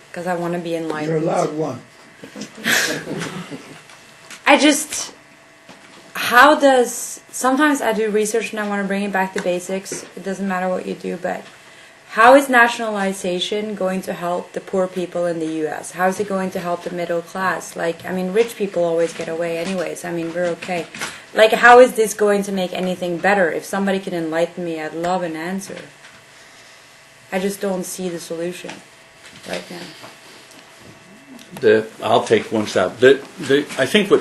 because I want to be enlightened. You're allowed one. Sometimes I do research and I want to bring it back to basics. It doesn't matter what you do, but how is nationalization going to help the poor people in the U.S.? How is it going to help the middle class? Rich people always get away anyways. We're okay. How is this going to make anything better? If somebody can enlighten me, I'd love an answer. I just don't see the solution right now. I'll take one step. I think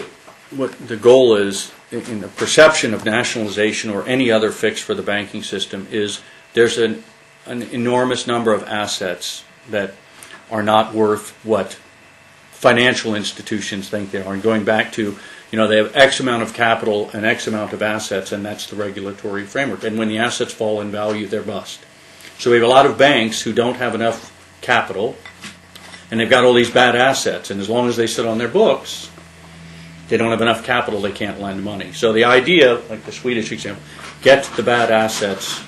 what the goal is in the perception of nationalization or any other fix for the banking system is there's an enormous number of assets that are not worth what financial institutions think they are. And going back to, they have X amount of capital and X amount of assets, and that's the regulatory framework. And when the assets fall in value, they're bust. So we have a lot of banks who don't have enough capital, and they've got all these bad assets, and as long as they sit on their books, they don't have enough capital, they can't lend money. So the idea, like the Swedish example, get the bad assets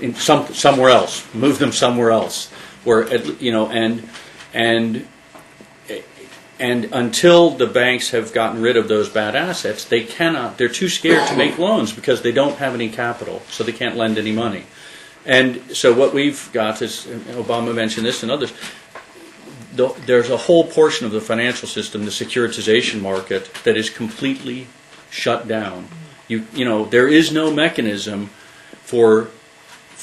in somewhere else, move them somewhere else, and until the banks have gotten rid of those bad assets, they're too scared to make loans because they don't have any capital, so they can't lend any money. And so what we've got is, Obama mentioned this and others, there's a whole portion of the financial system, the securitization market, that is completely shut down. There is no mechanism for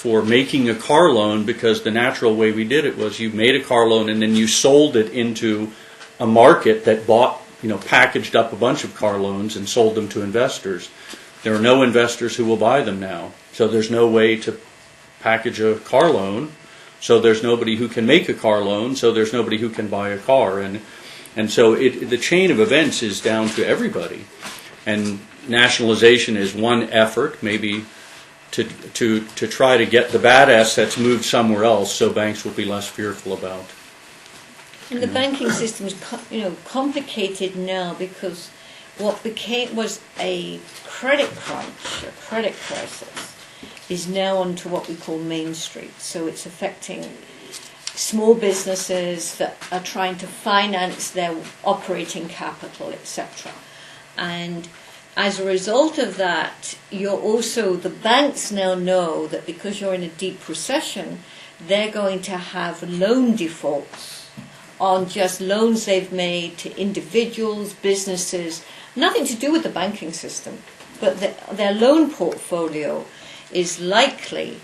making a car loan, because the natural way we did it was you made a car loan and then you sold it into a market that packaged up a bunch of car loans and sold them to investors. There are no investors who will buy them now. So there's no way to package a car loan. So there's nobody who can make a car loan. So there's nobody who can buy a car. And so the chain of events is down to everybody. And nationalization is one effort, maybe to try to get the bad assets moved somewhere else, so banks will be less fearful about. And the banking system is, complicated now because what was a credit crunch, a credit crisis, is now onto what we call Main Street. So it's affecting small businesses that are trying to finance their operating capital, etc. And as a result of that, the banks now know that because you're in a deep recession, they're going to have loan defaults on just loans they've made to individuals, businesses, nothing to do with the banking system, but their loan portfolio is likely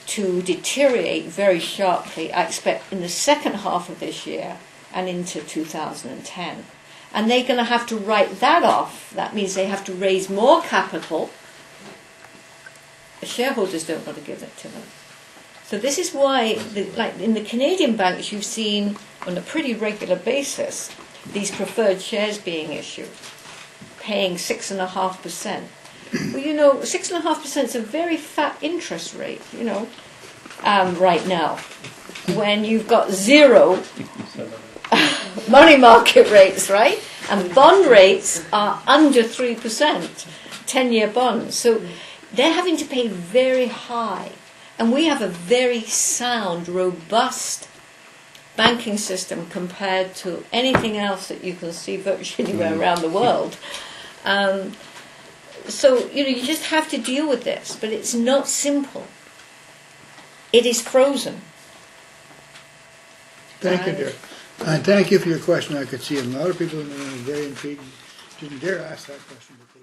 to deteriorate very sharply, I expect, in the second half of this year and into 2010. And they're going to have to write that off. That means they have to raise more capital. The shareholders don't want to give it to them. So this is why, in the Canadian banks, you've seen on a pretty regular basis these preferred shares being issued, paying 6.5%. Well, 6.5% is a very fat interest rate, right now, when you've got zero money market rates, right? And bond rates are under 3%, 10-year bonds. So they're having to pay very high. And we have a very sound, robust banking system compared to anything else that you can see virtually anywhere around the world. So, you just have to deal with this. But it's not simple. It is frozen. Thank you, dear. And thank you for your question. I could see a lot of people in the room very intrigued. Didn't dare ask that question before.